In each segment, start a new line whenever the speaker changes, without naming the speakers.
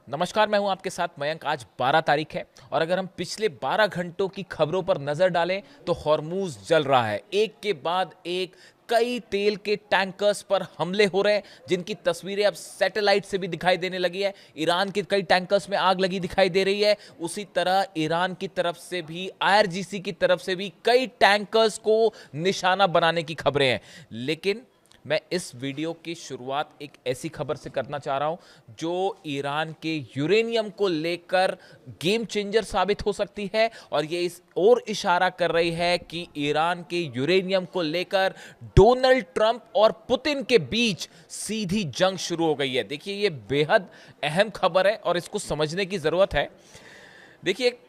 नमस्कार, मैं हूं आपके साथ मयंक। आज 12 तारीख है और अगर हम पिछले 12 घंटों की खबरों पर नजर डालें तो हॉर्मूज जल रहा है। एक के बाद एक कई तेल के टैंकर्स पर हमले हो रहे हैं, जिनकी तस्वीरें अब सैटेलाइट से भी दिखाई देने लगी है। ईरान के कई टैंकर्स में आग लगी दिखाई दे रही है। उसी तरह ईरान की तरफ से भी, आईआरजीसी की तरफ से भी कई टैंकर्स को निशाना बनाने की खबरें हैं। लेकिन मैं इस वीडियो की शुरुआत एक ऐसी खबर से करना चाह रहा हूं जो ईरान के यूरेनियम को लेकर गेम चेंजर साबित हो सकती है, और ये इस और इशारा कर रही है कि ईरान के यूरेनियम को लेकर डोनाल्ड ट्रंप और पुतिन के बीच सीधी जंग शुरू हो गई है। देखिए, ये बेहद अहम खबर है और इसको समझने की जरूरत है। देखिए,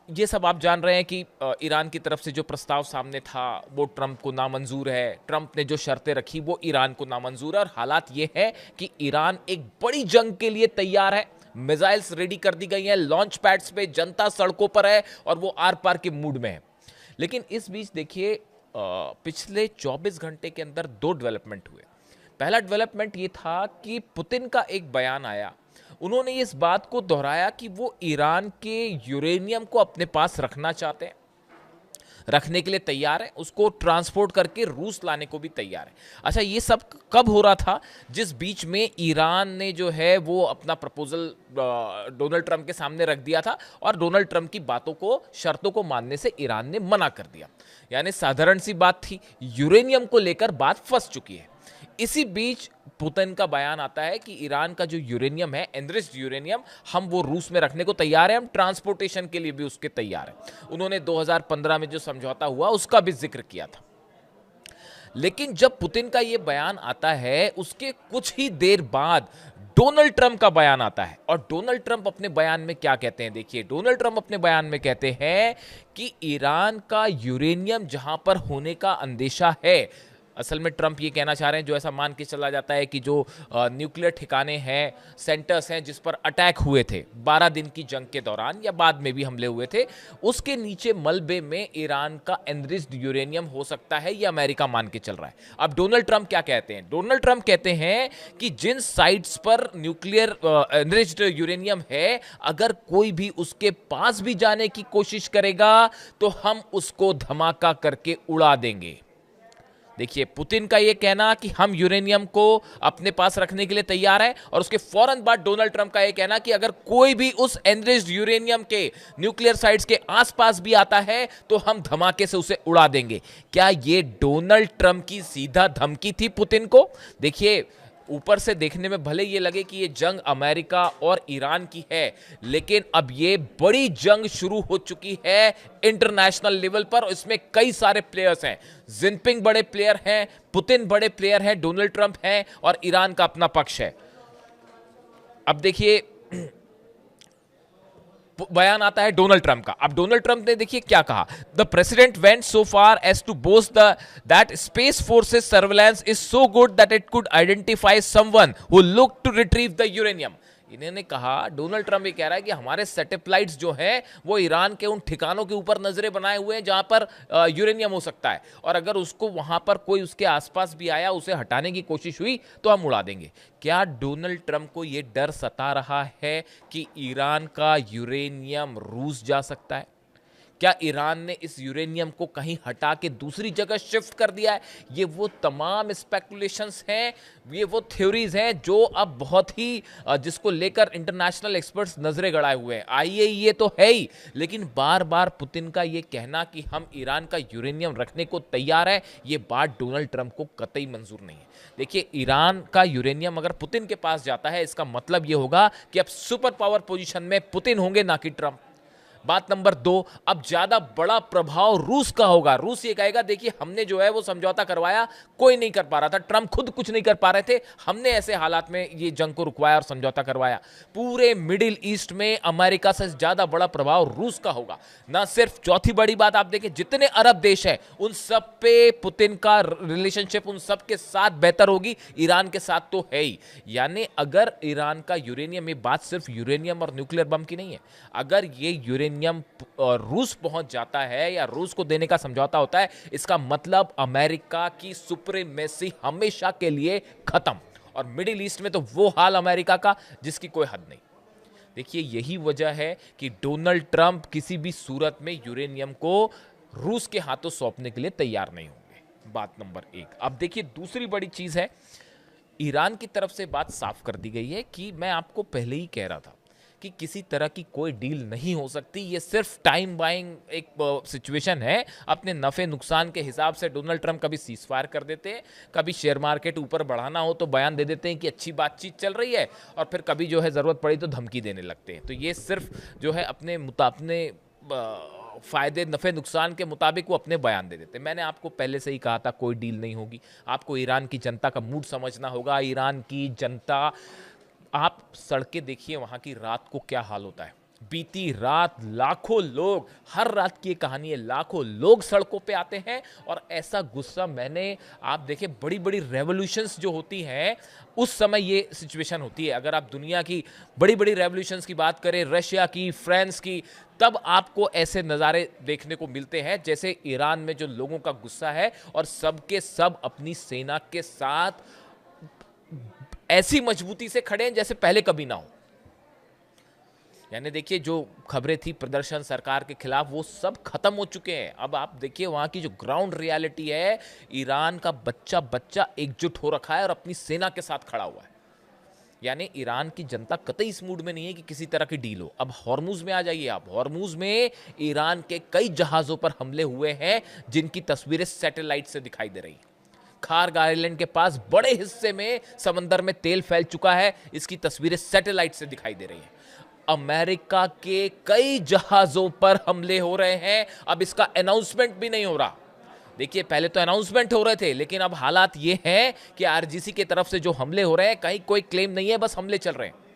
ये सब आप जान रहे हैं कि ईरान की तरफ से जो प्रस्ताव सामने था वो ट्रंप को नामंजूर है। ट्रंप ने जो शर्तें रखी वो ईरान को नामंजूर है, और हालात ये है कि ईरान एक बड़ी जंग के लिए तैयार है। मिसाइल्स रेडी कर दी गई हैं, लॉन्च पैड्स पे जनता सड़कों पर है और वो आर पार के मूड में है। लेकिन इस बीच देखिए, पिछले 24 घंटे के अंदर दो डेवलपमेंट हुए। पहला डेवलपमेंट ये था कि पुतिन का एक बयान आया। उन्होंने इस बात को दोहराया कि वो ईरान के यूरेनियम को अपने पास रखना चाहते हैं, रखने के लिए तैयार है, उसको ट्रांसपोर्ट करके रूस लाने को भी तैयार है। अच्छा, ये सब कब हो रहा था? जिस बीच में ईरान ने जो है वो अपना प्रपोजल डोनाल्ड ट्रंप के सामने रख दिया था, और डोनाल्ड ट्रंप की बातों को, शर्तों को मानने से ईरान ने मना कर दिया। यानी साधारण सी बात थी, यूरेनियम को लेकर बात फंस चुकी है। इसी बीच पुतिन का बयान आता है कि ईरान का जो यूरेनियम है, एनरिच्ड यूरेनियम, हम वो रूस में रखने को तैयार हैं, हम ट्रांसपोर्टेशन के लिए भी उसके तैयार हैं। उन्होंने 2015 में जो समझौता हुआ उसका भी जिक्र किया था। लेकिन जब पुतिन का यह बयान आता है, उसके कुछ ही देर बाद डोनाल्ड ट्रंप का बयान आता है। और डोनाल्ड ट्रंप अपने बयान में क्या कहते हैं? देखिए, डोनाल्ड ट्रंप अपने बयान में कहते हैं कि ईरान का यूरेनियम जहां पर होने का अंदेशा है, असल में ट्रंप ये कहना चाह रहे हैं, जो ऐसा मान के चला जाता है कि जो न्यूक्लियर ठिकाने हैं, सेंटर्स हैं जिस पर अटैक हुए थे 12 दिन की जंग के दौरान, या बाद में भी हमले हुए थे, उसके नीचे मलबे में ईरान का एनरिच्ड यूरेनियम हो सकता है, ये अमेरिका मान के चल रहा है। अब डोनाल्ड ट्रंप क्या कहते हैं? डोनाल्ड ट्रंप कहते हैं कि जिन साइट्स पर न्यूक्लियर एनरिच्ड यूरेनियम है, अगर कोई भी उसके पास भी जाने की कोशिश करेगा तो हम उसको धमाका करके उड़ा देंगे। देखिए, पुतिन का यह कहना कि हम यूरेनियम को अपने पास रखने के लिए तैयार हैं, और उसके फौरन बाद डोनाल्ड ट्रंप का यह कहना कि अगर कोई भी उस एनरिच्ड यूरेनियम के न्यूक्लियर साइट्स के आसपास भी आता है तो हम धमाके से उसे उड़ा देंगे। क्या यह डोनाल्ड ट्रंप की सीधा धमकी थी पुतिन को? देखिए, ऊपर से देखने में भले ये लगे कि ये जंग अमेरिका और ईरान की है, लेकिन अब ये बड़ी जंग शुरू हो चुकी है इंटरनेशनल लेवल पर। इसमें कई सारे प्लेयर्स हैं। जिनपिंग बड़े प्लेयर हैं, पुतिन बड़े प्लेयर हैं, डोनाल्ड ट्रंप हैं, और ईरान का अपना पक्ष है। अब देखिए, बयान आता है डोनाल्ड ट्रंप का। अब डोनाल्ड ट्रंप ने देखिए क्या कहा। The president went so far as to boast that space forces surveillance is so good that it could identify someone who look to retrieve the uranium. इन्होंने कहा, डोनाल्ड ट्रंप ये कह रहा है कि हमारे सैटेलाइट्स जो हैं वो ईरान के उन ठिकानों के ऊपर नजरें बनाए हुए हैं जहां पर यूरेनियम हो सकता है, और अगर उसको वहां पर कोई उसके आसपास भी आया, उसे हटाने की कोशिश हुई तो हम उड़ा देंगे। क्या डोनाल्ड ट्रंप को यह डर सता रहा है कि ईरान का यूरेनियम रूस जा सकता है? क्या ईरान ने इस यूरेनियम को कहीं हटा के दूसरी जगह शिफ्ट कर दिया है? ये वो तमाम स्पेकुलेशंस हैं, ये वो थ्योरीज हैं जो अब बहुत ही जिसको लेकर इंटरनेशनल एक्सपर्ट्स नजरें गड़ाए हुए हैं। आईएईए तो है ही, लेकिन बार बार पुतिन का ये कहना कि हम ईरान का यूरेनियम रखने को तैयार है, ये बात डोनाल्ड ट्रंप को कतई मंजूर नहीं है। देखिए, ईरान का यूरेनियम अगर पुतिन के पास जाता है, इसका मतलब ये होगा कि अब सुपर पावर पोजीशन में पुतिन होंगे, ना कि ट्रंप। बात नंबर 2, अब ज्यादा बड़ा प्रभाव रूस का होगा। रूस ये कहेगा, देखिए हमने जो है वो समझौता करवाया, कोई नहीं कर पा रहा था, ट्रंप खुद कुछ नहीं कर पा रहे थे, हमने ऐसे हालात में ये जंग को रुकवाया और समझौता करवाया। पूरे मिडिल ईस्ट में अमेरिका से ज्यादा बड़ा प्रभाव रूस का होगा। ना सिर्फ, चौथी बड़ी बात आप देखें, जितने अरब देश हैं उन सब पे पुतिन का रिलेशनशिप उन सब के साथ बेहतर होगी, ईरान के साथ तो है ही। यानी अगर ईरान का यूरेनियम, ये बात सिर्फ यूरेनियम और न्यूक्लियर बम की नहीं है, अगर ये यूरेनियम रूस पहुंच जाता है या रूस को देने का समझौता होता है, इसका मतलब अमेरिका की सुप्रीमेसी हमेशा के लिए खत्म। और मिडिल ईस्ट में तो वो हाल अमेरिका का जिसकी कोई हद नहीं। देखिए यही वजह है कि डोनाल्ड ट्रंप किसी भी सूरत में यूरेनियम को रूस के हाथों सौंपने के लिए तैयार नहीं होंगे। बात नंबर एक। अब देखिए दूसरी बड़ी चीज है, ईरान की तरफ से बात साफ कर दी गई है कि मैं आपको पहले ही कह रहा था कि किसी तरह की कोई डील नहीं हो सकती, ये सिर्फ टाइम बाइंग एक सिचुएशन है। अपने नफे नुकसान के हिसाब से डोनाल्ड ट्रंप कभी सीज फायर कर देते हैं, कभी शेयर मार्केट ऊपर बढ़ाना हो तो बयान दे देते हैं कि अच्छी बातचीत चल रही है, और फिर कभी जो है ज़रूरत पड़ी तो धमकी देने लगते हैं। तो ये सिर्फ जो है अपने फायदे नफे नुकसान के मुताबिक वो अपने बयान दे देते। मैंने आपको पहले से ही कहा था कोई डील नहीं होगी। आपको ईरान की जनता का मूड समझना होगा। ईरान की जनता, आप सड़कें देखिए वहां की, रात को क्या हाल होता है। बीती रात लाखों लोग, हर रात की कहानी है, लाखों लोग सड़कों पे आते हैं, और ऐसा गुस्सा मैंने, आप देखें बड़ी बड़ी रेवोल्यूशंस जो होती हैं उस समय ये सिचुएशन होती है। अगर आप दुनिया की बड़ी बड़ी रेवोल्यूशंस की बात करें, रशिया की, फ्रांस की, तब आपको ऐसे नज़ारे देखने को मिलते हैं जैसे ईरान में जो लोगों का गुस्सा है, और सबके सब अपनी सेना के साथ ऐसी मजबूती से खड़े हैं जैसे पहले कभी ना हो। यानी देखिए जो खबरें थी प्रदर्शन सरकार के खिलाफ, वो सब खत्म हो चुके हैं। अब आप देखिए वहां की जो ग्राउंड रियलिटी है, ईरान का बच्चा बच्चा एकजुट हो रखा है और अपनी सेना के साथ खड़ा हुआ है। यानी ईरान की जनता कतई इस मूड में नहीं है कि किसी तरह की डील हो। अब हॉर्मुज में आ जाइए आप। हॉर्मुज में ईरान के कई जहाजों पर हमले हुए हैं जिनकी तस्वीरें सैटेलाइट से दिखाई दे रही हैं। खार्ग आइलैंड के पास बड़े हिस्से में समंदर में तेल फैल चुका है, इसकी तस्वीरें सैटेलाइट से दिखाई दे रही हैं। अमेरिका के कई जहाजों पर हमले हो रहे हैं, अब इसका अनाउंसमेंट भी नहीं हो रहा। देखिए पहले तो अनाउंसमेंट हो रहे थे, लेकिन अब हालात ये हैं कि आरजीसी की तरफ से जो हमले हो रहे हैं, कहीं कोई क्लेम नहीं है, बस हमले चल रहे हैं।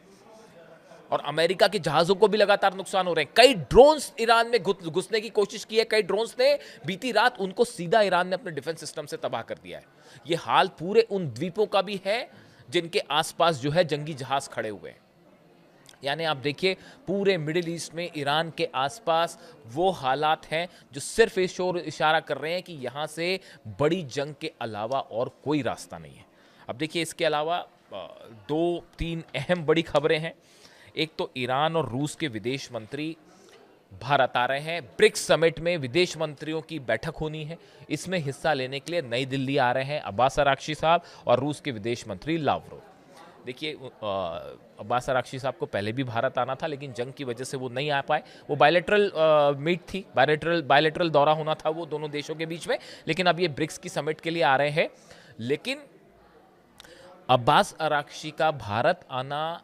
और अमेरिका के जहाजों को भी लगातार नुकसान हो रहे हैं। कई ड्रोन्स ईरान में घुसने की कोशिश की है, कई ड्रोन्स ने बीती रात उनको सीधा ईरान ने अपने डिफेंस सिस्टम से तबाह कर दिया है। यह हाल पूरे उन द्वीपों का भी है जिनके आसपास जो है जंगी जहाज खड़े हुए हैं। यानी आप देखिए पूरे मिडिल ईस्ट में ईरान के आसपास वो हालात हैं जो सिर्फ इस ओर इशारा कर रहे हैं कि यहाँ से बड़ी जंग के अलावा और कोई रास्ता नहीं है। अब देखिए इसके अलावा दो तीन अहम बड़ी खबरें हैं। एक तो ईरान और रूस के विदेश मंत्री भारत आ रहे हैं। ब्रिक्स समिट में विदेश मंत्रियों की बैठक होनी है। इसमें हिस्सा लेने के लिए नई दिल्ली आ रहे हैं अब्बास अराक्ची साहब और रूस के विदेश मंत्री लावरोव। देखिए अब्बास अराक्ची साहब को पहले भी भारत आना था, लेकिन जंग की वजह से वो नहीं आ पाए। वो बायलैटरल मीट थी, बायलैटरल दौरा होना था वो दोनों देशों के बीच में, लेकिन अब ये ब्रिक्स की समिट के लिए आ रहे हैं। लेकिन अब्बास अराक्ची का भारत आना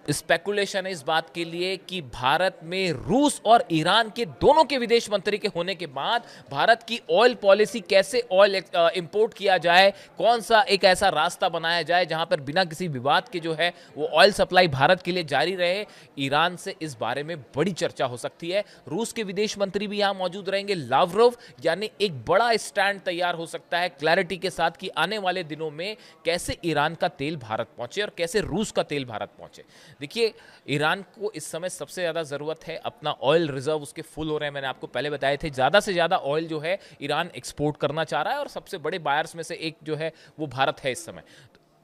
स्पेकुलेशन है इस बात के लिए कि भारत में रूस और ईरान के दोनों के विदेश मंत्री के होने के बाद भारत की ऑयल पॉलिसी, कैसे ऑयल इंपोर्ट किया जाए, कौन सा एक ऐसा रास्ता बनाया जाए जहां पर बिना किसी विवाद के जो है वो ऑयल सप्लाई भारत के लिए जारी रहे, ईरान से इस बारे में बड़ी चर्चा हो सकती है। रूस के विदेश मंत्री भी यहां मौजूद रहेंगे, लावरोव। यानी एक बड़ा स्टैंड तैयार हो सकता है क्लैरिटी के साथ कि आने वाले दिनों में कैसे ईरान का तेल भारत पहुंचे और कैसे रूस का तेल भारत पहुंचे। देखिए ईरान को इस समय सबसे ज़्यादा ज़रूरत है, अपना ऑयल रिजर्व उसके फुल हो रहे हैं। मैंने आपको पहले बताए थे ज़्यादा से ज़्यादा ऑयल जो है ईरान एक्सपोर्ट करना चाह रहा है और सबसे बड़े बायर्स में से एक जो है वो भारत है इस समय।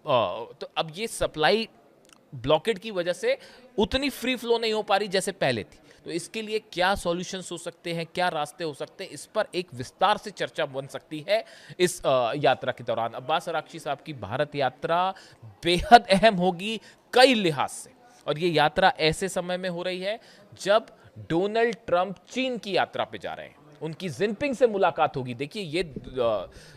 तो अब ये सप्लाई ब्लॉकेड की वजह से उतनी फ्री फ्लो नहीं हो पा रही जैसे पहले थी। तो इसके लिए क्या सॉल्यूशंस हो सकते हैं, क्या रास्ते हो सकते हैं, इस पर एक विस्तार से चर्चा बन सकती है इस यात्रा के दौरान। अब्बास अराक्ची साहब की भारत यात्रा बेहद अहम होगी कई लिहाज से, और ये यात्रा ऐसे समय में हो रही है जब डोनाल्ड ट्रंप चीन की यात्रा पे जा रहे हैं। उनकी जिनपिंग से मुलाकात होगी। देखिए ये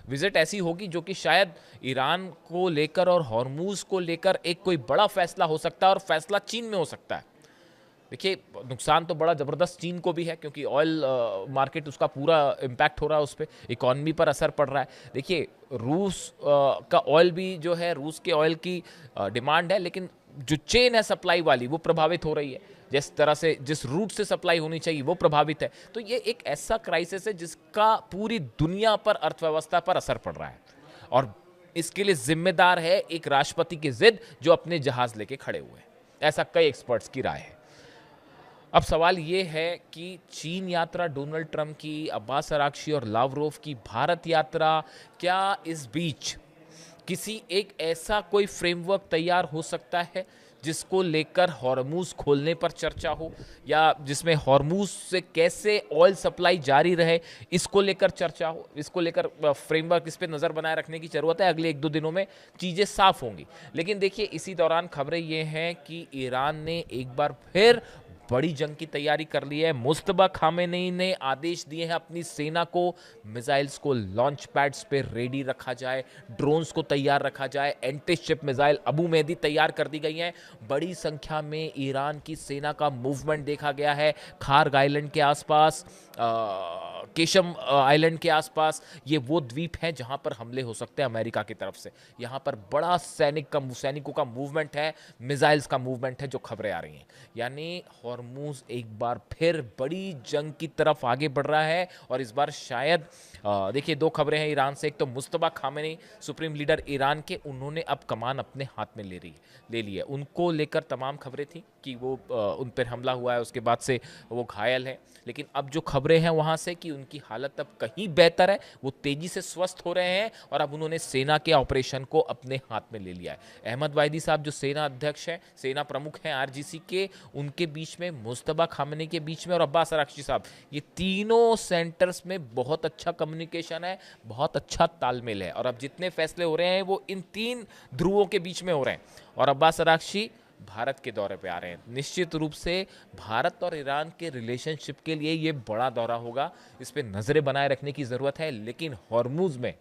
विजिट ऐसी होगी जो कि शायद ईरान को लेकर और हॉर्मूज को लेकर एक कोई बड़ा फैसला हो सकता है, और फैसला चीन में हो सकता है। देखिए नुकसान तो बड़ा ज़बरदस्त चीन को भी है, क्योंकि ऑयल मार्केट उसका पूरा इम्पैक्ट हो रहा है, उस पर इकॉनमी पर असर पड़ रहा है। देखिए रूस का ऑयल भी जो है, रूस के ऑयल की डिमांड है, लेकिन जो चेन है सप्लाई वाली वो प्रभावित हो रही है। जिस तरह से जिस रूट से सप्लाई होनी चाहिए वो प्रभावित है। तो ये एक ऐसा क्राइसिस है जिसका पूरी दुनिया पर, अर्थव्यवस्था पर असर पड़ रहा है, और इसके लिए जिम्मेदार है एक राष्ट्रपति की जिद जो अपने जहाज लेके खड़े हुए हैं। ऐसा कई एक्सपर्ट्स की राय है। अब सवाल ये है कि चीन यात्रा डोनाल्ड ट्रंप की, अब्बास अराक्ची और लावरोव की भारत यात्रा, क्या इस बीच किसी एक ऐसा कोई फ्रेमवर्क तैयार हो सकता है जिसको लेकर हॉर्मूज खोलने पर चर्चा हो, या जिसमें हॉर्मूज से कैसे ऑयल सप्लाई जारी रहे इसको लेकर चर्चा हो, इसको लेकर फ्रेमवर्क, इस पर नज़र बनाए रखने की ज़रूरत है। अगले 1-2 दिनों में चीज़ें साफ होंगी। लेकिन देखिए, इसी दौरान खबरें ये हैं कि ईरान ने एक बार फिर बड़ी जंग की तैयारी कर ली है। मुस्तबा खामेनेई ने आदेश दिए हैं अपनी सेना को, मिसाइल्स को लॉन्च पैड्स पे रेडी रखा जाए, ड्रोन्स को तैयार रखा जाए, anti ship missile Abu Mahdi तैयार कर दी गई हैं। बड़ी संख्या में ईरान की सेना का मूवमेंट देखा गया है खार्ग आइलैंड के आसपास, केशम आइलैंड के आसपास। ये वो द्वीप हैं जहां पर हमले हो सकते हैं अमेरिका की तरफ से। यहां पर बड़ा सैनिकों का मूवमेंट है, मिसाइल्स का मूवमेंट है, जो खबरें आ रही हैं। यानी हॉर्मूज एक बार फिर बड़ी जंग की तरफ आगे बढ़ रहा है। और इस बार शायद देखिए, 2 खबरें हैं ईरान से। एक तो मुस्तबा खामेनेई, सुप्रीम लीडर ईरान के, उन्होंने अब कमान अपने हाथ में ले ली है। उनको लेकर तमाम खबरें थी कि वो उन पर हमला हुआ है, उसके बाद से वो घायल हैं। लेकिन अब जो खबरें हैं वहाँ से कि उनकी हालत अब कहीं बेहतर है, वो तेज़ी से स्वस्थ हो रहे हैं और अब उन्होंने सेना के ऑपरेशन को अपने हाथ में ले लिया है। अहमद वाहिदी साहब जो सेना अध्यक्ष हैं, सेना प्रमुख हैं आरजीसी के, उनके बीच में, मुस्तबा खामेनेई के बीच में और अब्बास अराक्ची साहब, ये तीनों सेंटर्स में बहुत अच्छा कम्युनिकेशन है, बहुत अच्छा तालमेल है। और अब जितने फैसले हो रहे हैं वो इन 3 ध्रुवों के बीच में हो रहे हैं। और अब्बास अराक्ची भारत के दौरे पे आ रहे हैं। निश्चित रूप से भारत और ईरान के रिलेशनशिप के लिए ये बड़ा दौरा होगा, इस पे नजरें बनाए रखने की जरूरत है। लेकिन हॉर्मूज में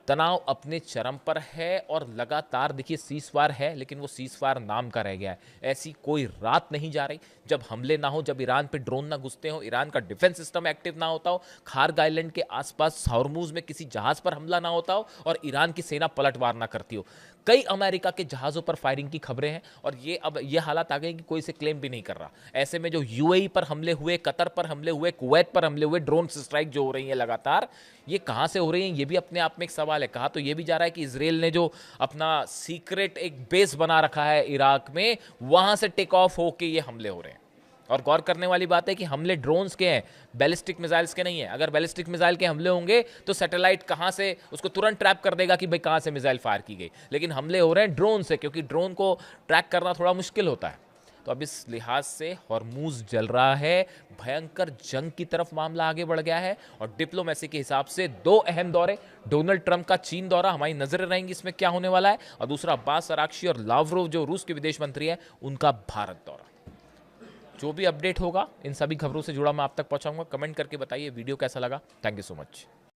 तनाव अपने चरम पर है और लगातार देखिए, सीज़फायर है लेकिन वो सीज़फायर नाम का रह गया है। ऐसी कोई रात नहीं जा रही जब हमले ना हो, जब ईरान पे ड्रोन ना घुसते हो, ईरान का डिफेंस सिस्टम एक्टिव ना होता हो, खार्ग आइलैंड के आसपास हॉर्मूज में किसी जहाज पर हमला ना होता हो और ईरान की सेना पलटवार ना करती हो। कई अमेरिका के जहाज़ों पर फायरिंग की खबरें हैं और ये अब ये हालात आ गए कि कोई इसे क्लेम भी नहीं कर रहा। ऐसे में जो यूएई पर हमले हुए, कतर पर हमले हुए, कुवैत पर हमले हुए, ड्रोन स्ट्राइक जो हो रही है लगातार, ये कहाँ से हो रही हैं, ये भी अपने आप में एक सवाल है। कहा तो ये भी जा रहा है कि इजराइल ने जो अपना सीक्रेट एक बेस बना रखा है इराक में, वहाँ से टेक ऑफ होके ये हमले हो रहे हैं। और गौर करने वाली बात है कि हमले ड्रोन्स के हैं, बैलिस्टिक मिसाइल्स के नहीं है। अगर बैलिस्टिक मिसाइल के हमले होंगे तो सैटेलाइट कहां से उसको तुरंत ट्रैप कर देगा कि भाई कहां से मिसाइल फायर की गई। लेकिन हमले हो रहे हैं ड्रोन से, क्योंकि ड्रोन को ट्रैक करना थोड़ा मुश्किल होता है। तो अब इस लिहाज से हॉर्मूज जल रहा है, भयंकर जंग की तरफ मामला आगे बढ़ गया है। और डिप्लोमेसी के हिसाब से 2 अहम दौरे, डोनाल्ड ट्रंप का चीन दौरा, हमारी नजरें रहेंगी इसमें क्या होने वाला है, और दूसरा अब्बास अराक्ची और लावरोव जो रूस के विदेश मंत्री हैं, उनका भारत दौरा। जो भी अपडेट होगा इन सभी खबरों से जुड़ा मैं आप तक पहुंचाऊंगा। कमेंट करके बताइए वीडियो कैसा लगा। Thank you so much.